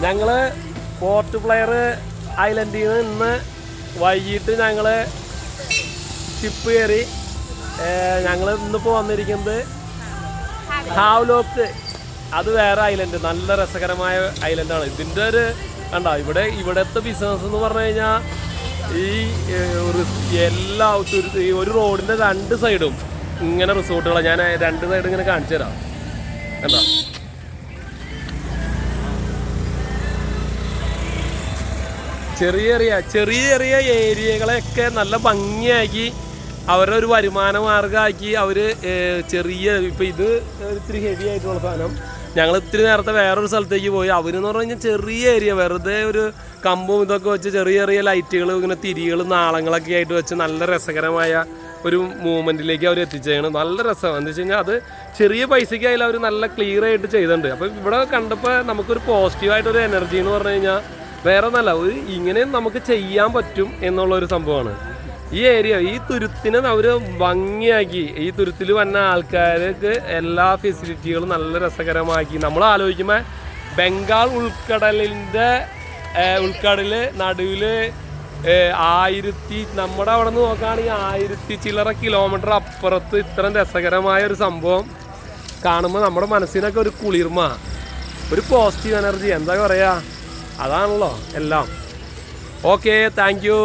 ഞങ്ങൾ port player ഐലൻഡിൽ നിന്ന് വൈകിട്ട് ഞങ്ങൾ ഷിപ്പ് കയറി. ഞങ്ങൾ ഇന്നിപ്പോൾ വന്നിരിക്കുന്നത് ഹാവ്ലോക്ക്. അത് വേറെ ഐലൻഡ്, നല്ല രസകരമായ ഐലൻഡാണ്. ഇതിൻ്റെ ഒരു കണ്ടോ ഇവിടുത്തെ ബിസിനസ് എന്ന് പറഞ്ഞു കഴിഞ്ഞാൽ ഈ എല്ലാ ഒരു റോഡിൻ്റെ 2 സൈഡും ഇങ്ങനെ റിസോർട്ടുകളാണ്. ഞാൻ 2 സൈഡ് ഇങ്ങനെ കാണിച്ചു തരാം. കണ്ടോ ചെറിയ ചെറിയ ഏരിയകളെയൊക്കെ നല്ല ഭംഗിയാക്കി അവരുടെ ഒരു വരുമാന മാർഗമാക്കി അവർ ചെറിയ ഇപ്പം ഇത് ഇത്തിരി ഹെവി ആയിട്ടുള്ള സാധനം ഞങ്ങൾ ഇത്തിരി നേരത്തെ വേറൊരു സ്ഥലത്തേക്ക് പോയി. അവരെന്ന് പറഞ്ഞു കഴിഞ്ഞാൽ ചെറിയ ഏരിയ വെറുതെ ഒരു കമ്പും ഇതൊക്കെ വെച്ച് ചെറിയ ലൈറ്റുകൾ ഇങ്ങനെ തിരികൾ നാളങ്ങളൊക്കെ ആയിട്ട് വെച്ച് നല്ല രസകരമായ ഒരു മൂവ്മെൻറ്റിലേക്ക് അവർ എത്തിച്ചേണ്. നല്ല രസമാണ്. എന്താ വെച്ച് കഴിഞ്ഞാൽ അത് ചെറിയ പൈസയ്ക്കായാലും അവർ നല്ല ക്ലിയർ ആയിട്ട് ചെയ്തിട്ടുണ്ട്. അപ്പം ഇവിടെ കണ്ടപ്പോൾ നമുക്കൊരു പോസിറ്റീവായിട്ടൊരു എനർജി എന്ന് പറഞ്ഞു കഴിഞ്ഞാൽ വേറെ ഒന്നല്ല, ഇങ്ങനെ നമുക്ക് ചെയ്യാൻ പറ്റും എന്നുള്ളൊരു സംഭവമാണ്. ഈ ഏരിയ ഈ തുരുത്തിനെ അവർ ഭംഗിയാക്കി, ഈ തുരുത്തിൽ വന്ന ആൾക്കാർക്ക് എല്ലാ ഫെസിലിറ്റികളും നല്ല രസകരമാക്കി. നമ്മൾ ആലോചിക്കുമ്പോൾ ബംഗാൾ ഉൾക്കടലിൻ്റെ നടുവിൽ 1000 നമ്മുടെ അവിടെ നിന്ന് നോക്കുകയാണെങ്കിൽ 1000 ചില്ലറ കിലോമീറ്റർ അപ്പുറത്ത് ഇത്രയും രസകരമായ ഒരു സംഭവം കാണുമ്പോൾ നമ്മുടെ മനസ്സിനൊക്കെ ഒരു കുളിർമ, ഒരു പോസിറ്റീവ് എനർജി, എന്താ പറയുക, അതാണല്ലോ എല്ലാം. Okay, thank you.